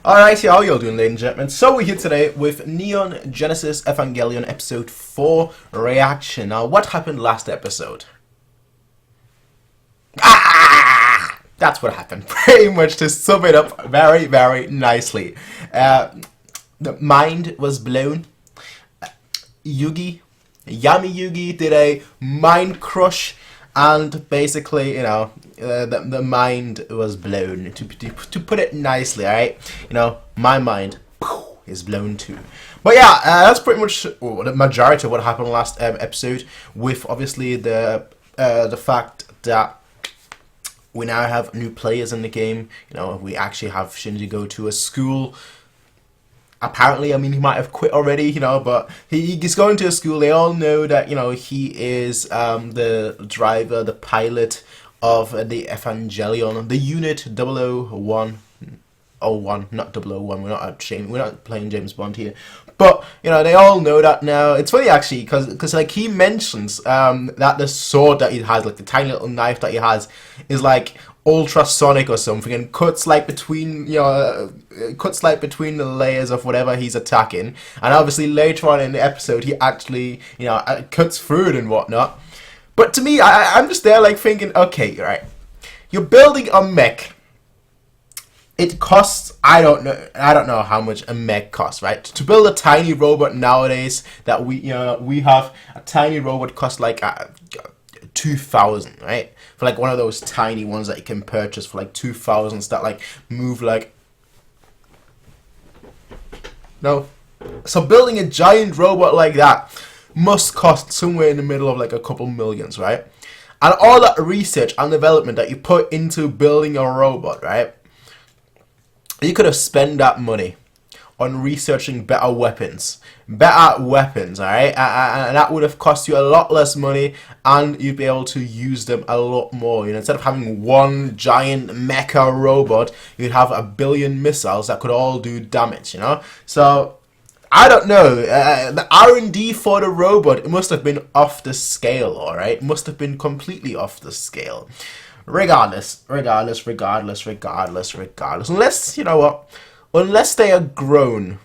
Alright, how y'all doing, ladies and gentlemen? So we're here today with Neon Genesis Evangelion Episode 4 Reaction. Now, what happened last episode? That's what happened. Pretty much to sum it up very, very nicely. The mind was blown. Yami Yugi did a mind crush, and basically, you know, the mind was blown. To put it nicely, alright? You know, my mind is blown too. But yeah, that's pretty much the majority of what happened last episode, with obviously the fact that we now have new players in the game. You know, we actually have Shinji go to a school. Apparently, I mean, he might have quit already, you know, but he's going to a school. They all know that, you know, he is the driver, the pilot of the Evangelion, the unit 001. Not 001, we're not playing James Bond here. But, you know, they all know that now. It's funny, actually, because like, he mentions that the sword that he has, like, the tiny little knife that he has, is, like, ultrasonic or something, and cuts, like, between, you know, between the layers of whatever he's attacking. And obviously, later on in the episode, he actually, you know, cuts through it and whatnot. But to me, I'm just there, like, thinking, okay, right, you're building a mech. It costs, I don't know how much a mech costs, right? To build a tiny robot nowadays, that we have, a tiny robot costs like 2,000, right? For like one of those tiny ones that you can purchase for like 2,000 that like move like, no. So building a giant robot like that must cost somewhere in the middle of like a couple millions, right? And all that research and development that you put into building a robot, right? You could have spent that money on researching better weapons, alright? And that would have cost you a lot less money, and you'd be able to use them a lot more. You know, instead of having one giant mecha robot, you'd have a billion missiles that could all do damage, you know? So, I don't know, the R&D for the robot, it must have been off the scale, alright? It must have been completely off the scale. Regardless, unless, you know what, unless they are grown,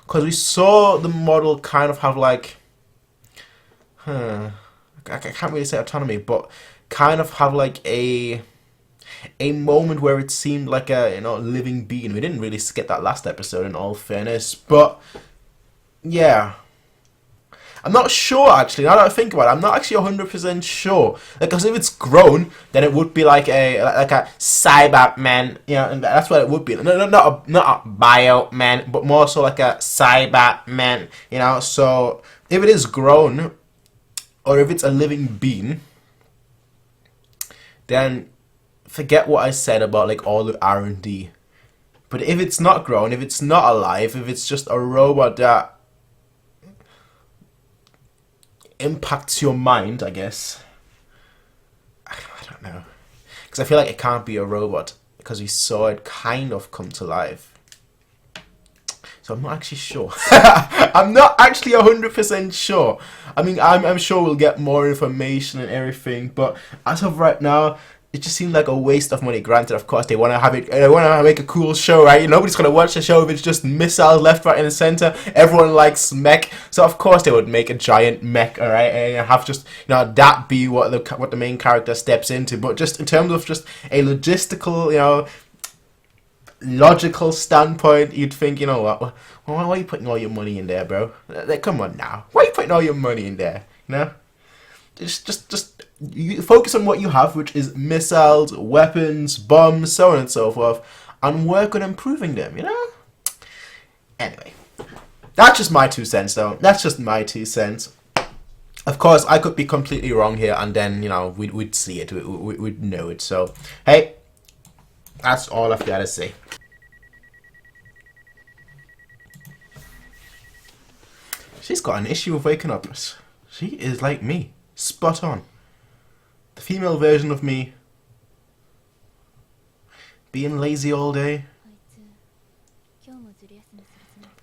because we saw the model kind of have like, I can't really say autonomy, but kind of have like a moment where it seemed like a, you know, living being. We didn't really get that last episode, in all fairness, but yeah. I'm not sure, actually, now that I think about it, I'm not actually 100% sure. Because if it's grown, then it would be like a cyber man, you know, and that's what it would be. No, not a bio man, but more so like a cyber man, you know. So if it is grown, or if it's a living being, then forget what I said about like all the R&D. But if it's not grown, if it's not alive, if it's just a robot that impacts your mind, I guess. I don't know, because I feel like it can't be a robot, because we saw it kind of come to life. So I'm not actually sure. I'm not actually 100% sure. I mean, I'm sure we'll get more information and everything, but as of right now, it just seemed like a waste of money. Granted, of course, they want to have it. They want to make a cool show, right? Nobody's gonna watch the show if it's just missiles left, right, and center. Everyone likes mech, so of course they would make a giant mech, all right, and have just, you know, that be what the main character steps into. But just in terms of just a logistical, you know, logical standpoint, you'd think, you know what? Why are you putting all your money in there, bro? Like, come on now. Why are you putting all your money in there? You know, just. You focus on what you have, which is missiles, weapons, bombs, so on and so forth, and work on improving them, you know? Anyway, that's just my 2 cents, though. That's just my 2 cents. Of course, I could be completely wrong here, and then, you know, we'd see it, we'd know it. So, hey, that's all I've got to say. She's got an issue with waking up. She is like me. Spot on. The female version of me, being lazy all day.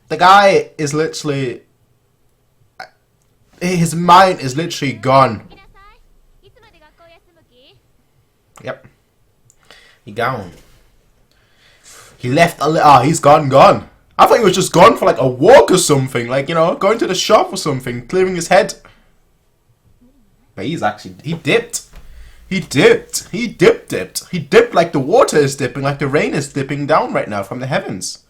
The guy is literally, his mind is literally gone. Yep, he gone. He left he's gone. I thought he was just gone for like a walk or something, like, you know, going to the shop or something, clearing his head. But he dipped. He dipped like the water is dipping, like the rain is dipping down right now from the heavens.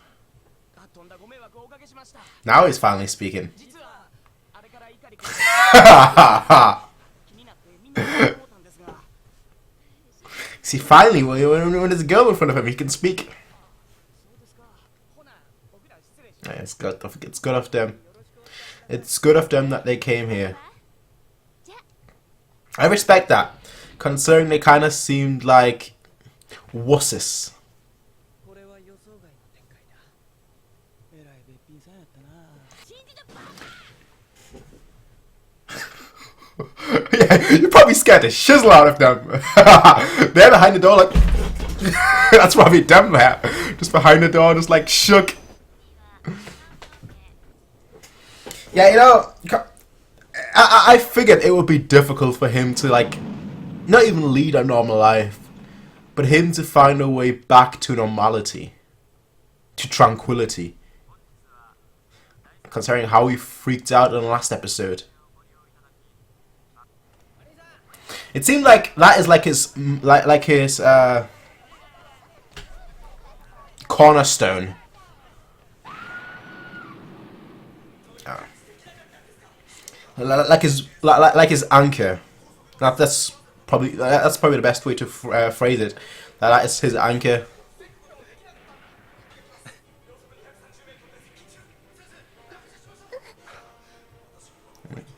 Now he's finally speaking. See, finally, when there's a girl in front of him, he can speak. Yeah, it's good of them. It's good of them that they came here. I respect that, considering they kind of seemed like wusses. Yeah, you probably scared the shizzle out of them. They're behind the door like... That's probably them there. Just behind the door, just like shook. Yeah, you know, I figured it would be difficult for him to, like, not even lead a normal life, but him to find a way back to normality, to tranquility, considering how he freaked out in the last episode. It seemed like that is like his cornerstone. Like his anchor. That's probably the best way to phrase it. That is his anchor.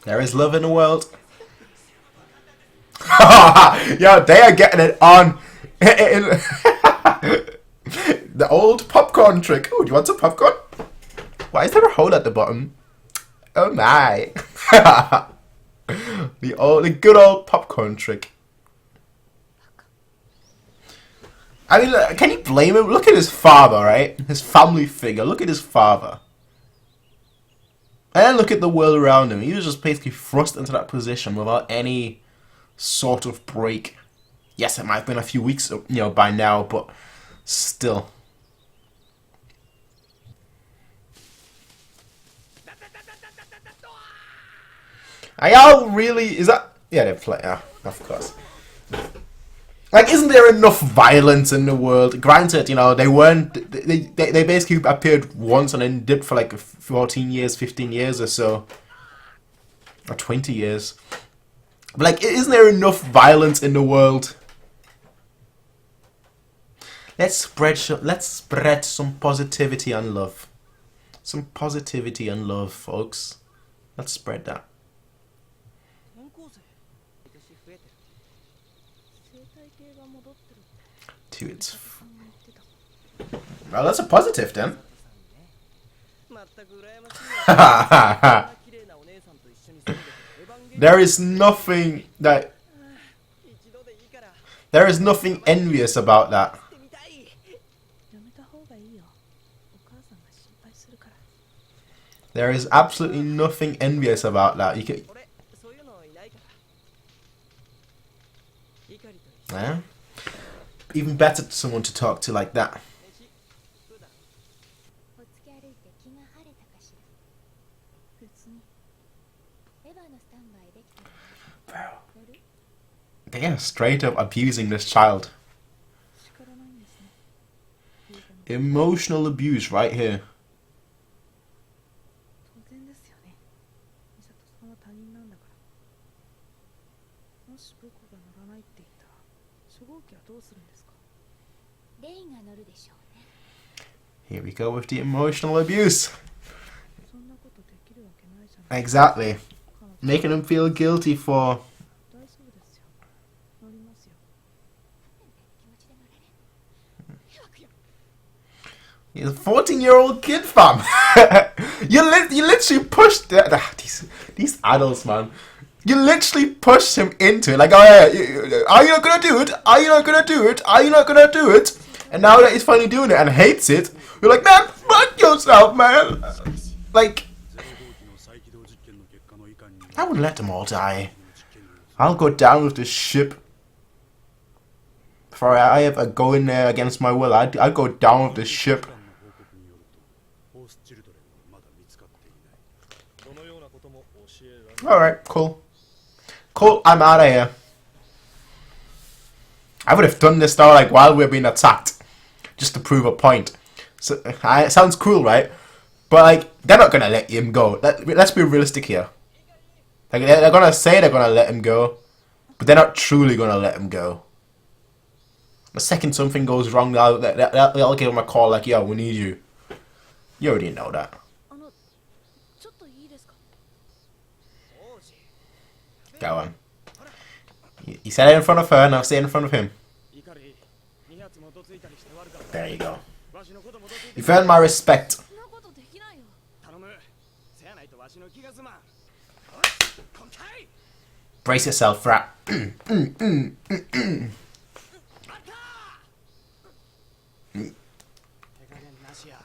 There is love in the world. Yo, they are getting it on. The old popcorn trick. Oh, do you want some popcorn? Why is there a hole at the bottom? Oh my. The good old popcorn trick. I mean, can you blame him? Look at his father, right? His family figure. Look at his father. And then look at the world around him. He was just basically thrust into that position without any sort of break. Yes, it might have been a few weeks, you know, by now, but still. Are y'all really... Is that... Yeah, they play... Yeah, of course. Like, isn't there enough violence in the world? Granted, you know, they weren't... They basically appeared once and then dipped for like 14 years, 15 years or so. Or 20 years. But, like, isn't there enough violence in the world? Let's spread some positivity and love. Some positivity and love, folks. Let's spread that. To its... Well, that's a positive then. There is nothing envious about that. There is absolutely nothing envious about that. You can... Yeah? Even better to someone to talk to like that. Bro. They are straight up abusing this child. Emotional abuse right here. Here we go with the emotional abuse. Exactly. Making him feel guilty for... He's a 14-year-old kid, fam. you literally pushed... These adults, man. You literally pushed him into it. Like, oh yeah, are you not gonna do it? Are you not gonna do it? Are you not gonna do it? And now that he's finally doing it and hates it, you're like, man, fuck yourself, man. Like, I wouldn't let them all die. I'll go down with this ship. before I ever go in there against my will, I'd go down with this ship. Alright, cool. Cool, I'm out of here. I would have done this though, like, while we're being attacked. Just to prove a point. So, it sounds cool, right? But, like, they're not gonna let him go. Let's be realistic here. Like, they're gonna say they're gonna let him go. But they're not truly gonna let him go. The second something goes wrong, they'll give him a call like, yo, we need you. You already know that. Go on. You said it in front of her, now say it in front of him. There you go. You've earned my respect. Brace yourself, rat.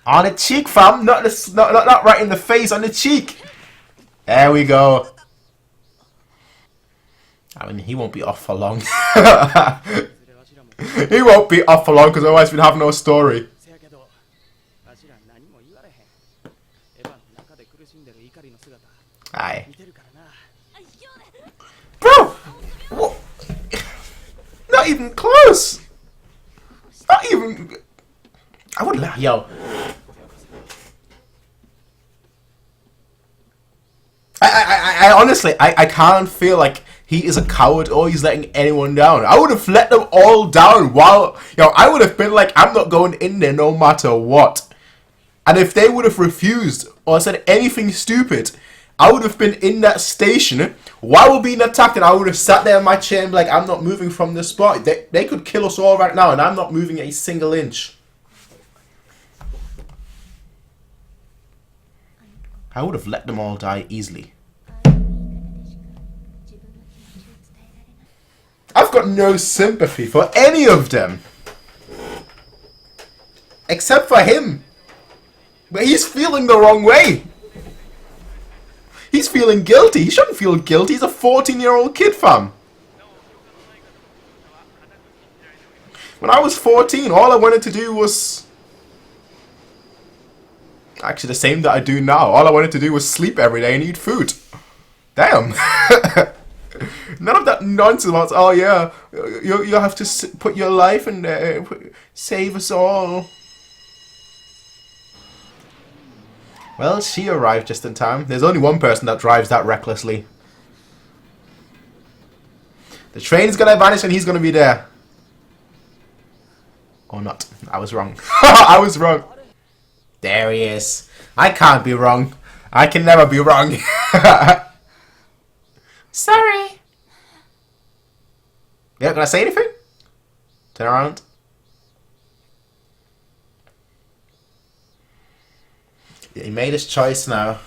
On the cheek, fam. Not right in the face, on the cheek. There we go. I mean, he won't be off for long. He won't be off for long because otherwise we'd have no story. Aye. Bro! What? Not even close! Not even... I would laugh. Yo. I honestly, I can't feel like he is a coward or he's letting anyone down. I would have let them all down while... Yo, I would have been like, I'm not going in there no matter what. And if they would have refused or said anything stupid, I would have been in that station while we're being attacked and I would have sat there in my chair and be like, I'm not moving from this spot. They could kill us all right now and I'm not moving a single inch. I would have let them all die easily. I've got no sympathy for any of them. Except for him. But he's feeling the wrong way. He's feeling guilty. He shouldn't feel guilty. He's a 14-year-old kid, fam. When I was 14, all I wanted to do was... Actually, the same that I do now. All I wanted to do was sleep every day and eat food. Damn. None of that nonsense about, oh yeah, you have to put your life in there, save us all. Well, she arrived just in time. There's only one person that drives that recklessly. The train is going to vanish and he's going to be there. Or not. I was wrong. I was wrong. There he is. I can't be wrong. I can never be wrong. Sorry. You're not going to say anything? Turn around. He made his choice now.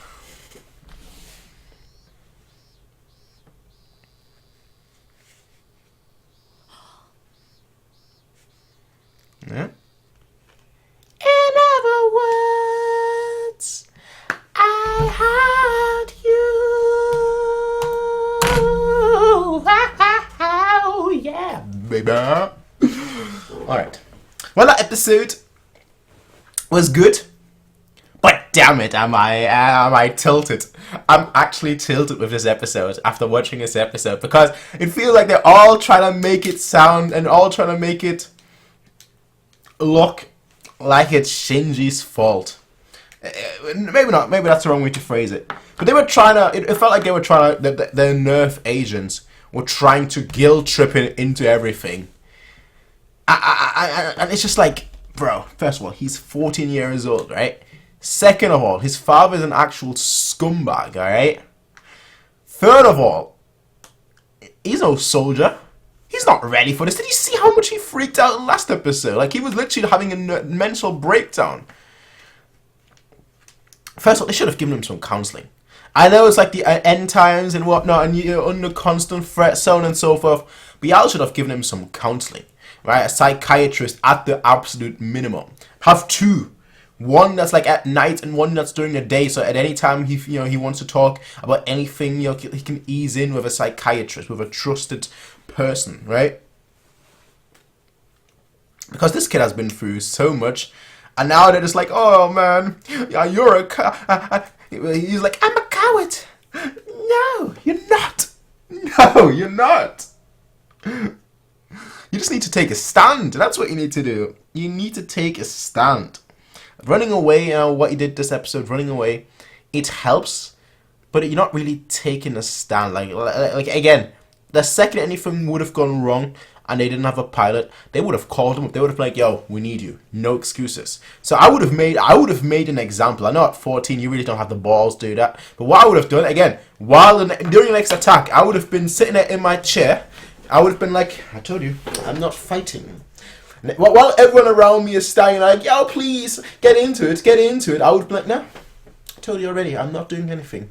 Yeah. In other words, I had you. Yeah, baby. Alright. Well, that episode was good. But damn it, am I tilted. I'm actually tilted with this episode after watching this episode because it feels like they're all trying to make it sound and all trying to make it look like it's Shinji's fault. Maybe not, maybe that's the wrong way to phrase it. But they were trying to, it felt like they were trying to, the Nerf agents were trying to guilt trip it into everything. And it's just like, bro, first of all, he's 14 years old, right? Second of all, his father's an actual scumbag, alright? Third of all, he's no soldier. He's not ready for this. Did you see how much he freaked out in the last episode? Like, he was literally having a mental breakdown. First of all, they should have given him some counselling. I know it's like the end times and whatnot, and you're under constant threat, so on and so forth, but y'all should have given him some counselling, right? A psychiatrist at the absolute minimum. Have two. One that's like at night and one that's during the day, so at any time he wants to talk about anything, he can ease in with a psychiatrist, with a trusted person, right? because this kid has been through so much, and now they're just like, oh man, yeah, you're a he's like, I'm a coward. No, you're not. No, you're not. You just need to take a stand. That's what you need to do. You need to take a stand. Running away, what he did this episode, running away, it helps, but you're not really taking a stand. Like again, the second anything would have gone wrong and they didn't have a pilot, they would have called him up. They would have been like, yo, we need you. No excuses. So I would have made an example. I know at 14 you really don't have the balls to do that. But what I would have done, again, during the next attack, I would have been sitting there in my chair. I would have been like, I told you, I'm not fighting. While everyone around me is standing like, yo, please, get into it, I would be like, no, I told you already, I'm not doing anything.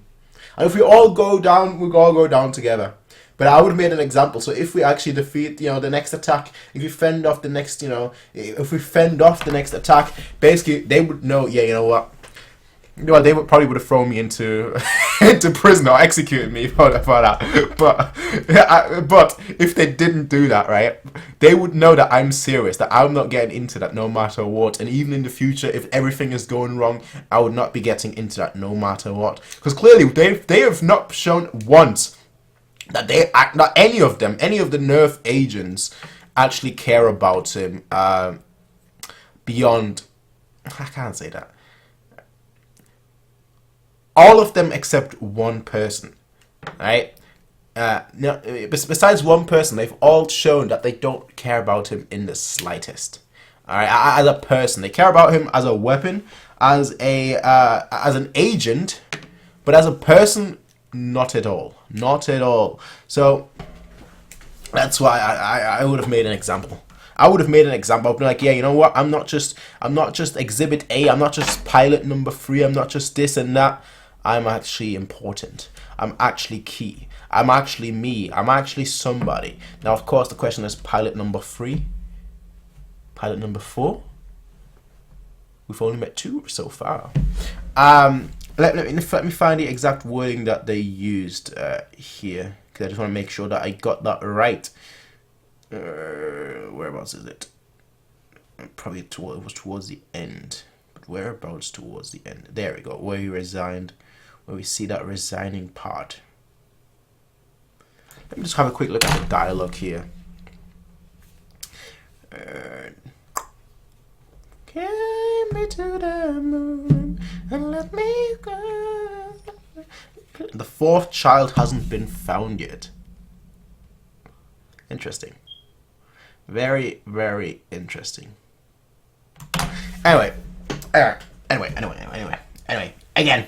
And if we all go down, we all go down together. But I would have made an example. So if we actually defeat, the next attack, if we fend off the next, attack, basically they would know, yeah, you know what? They probably would have thrown me into into prison or executed me for that. But if they didn't do that, right, they would know that I'm serious, that I'm not getting into that no matter what. And even in the future, if everything is going wrong, I would not be getting into that no matter what. Because clearly they have not shown once that not any of the Nerf agents actually care about him beyond. I can't say that. All of them except one person, right? Besides one person, they've all shown that they don't care about him in the slightest. All right, as a person, they care about him as a weapon, as an agent, but as a person, not at all. Not at all. So that's why I would have made an example. I would have made an example. I'd be like, yeah, you know what? I'm not just Exhibit A. I'm not just pilot number 3. I'm not just this and that. I'm actually important. I'm actually key. I'm actually me. I'm actually somebody. Now, of course, the question is pilot number 3, pilot number 4. We've only met 2 so far. Let me find the exact wording that they used here, because I just want to make sure that I got that right. Whereabouts is it? Probably it was towards the end. But whereabouts towards the end? There we go. Where he resigned. Where we see that resigning part. Let me just have a quick look at the dialogue here. Carry me to the moon and let me go. The 4th child hasn't been found yet. Interesting. Very, very interesting. Anyway, again,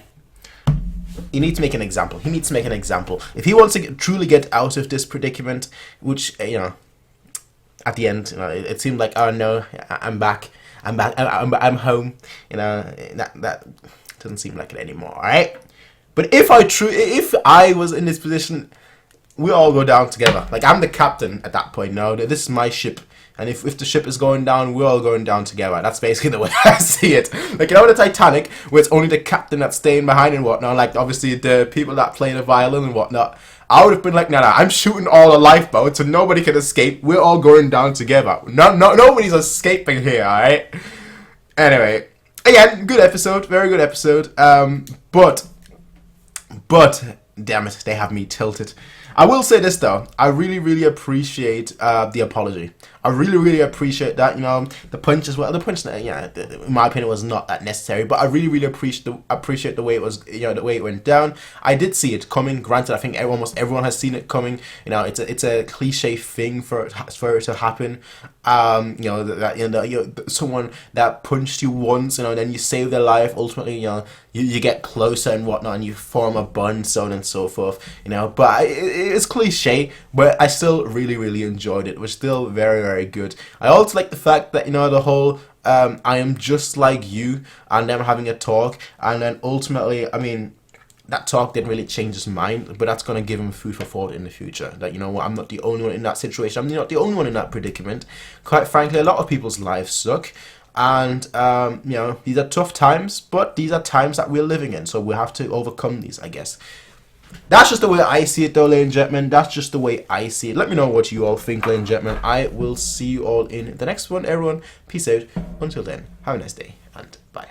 you need to make an example. He needs to make an example. If he wants to truly get out of this predicament, which, at the end, it seemed like, oh no, I'm back, I'm home, that doesn't seem like it anymore, alright? But if I was in this position, we all go down together. Like, I'm the captain at that point. No, this is my ship. And if the ship is going down, we're all going down together. That's basically the way I see it. Like, the Titanic, where it's only the captain that's staying behind and whatnot, like, obviously, the people that play the violin and whatnot, I would have been like, nah, I'm shooting all the lifeboats so nobody can escape. We're all going down together. Nobody's escaping here, alright? Anyway, again, good episode. Very good episode. But, damn it, they have me tilted. I will say this though, I really, really appreciate the apology. I really, really appreciate that. The punch as well. The punch, in my opinion, was not that necessary. But I really, really appreciate the way it was. The way it went down. I did see it coming. Granted, I think almost everyone has seen it coming. It's a cliche thing for it to happen. Someone that punched you once, then you save their life. Ultimately, you get closer and whatnot, and you form a bond, so on and so forth. But it's cliche, but I still really, really enjoyed it. It was still very, very good. I also like the fact that the whole I am just like you, and them having a talk, and then ultimately, that talk didn't really change his mind, but that's going to give him food for thought in the future. That, I'm not the only one in that situation. I'm not the only one in that predicament. Quite frankly, a lot of people's lives suck. And, these are tough times, but these are times that we're living in. So we have to overcome these, I guess. That's just the way I see it though, ladies and gentlemen. That's just the way I see it. Let me know what you all think, ladies and gentlemen. I will see you all in the next one, everyone. Peace out. Until then, have a nice day, and bye.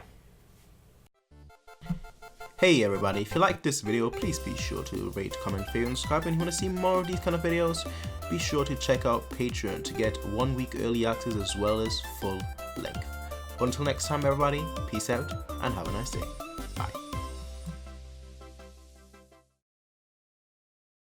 Hey everybody, if you like this video, please be sure to rate, comment, favorite, and subscribe. And if you want to see more of these kind of videos, be sure to check out Patreon to get 1 week early access as well as full length. Until next time everybody, peace out and have a nice day.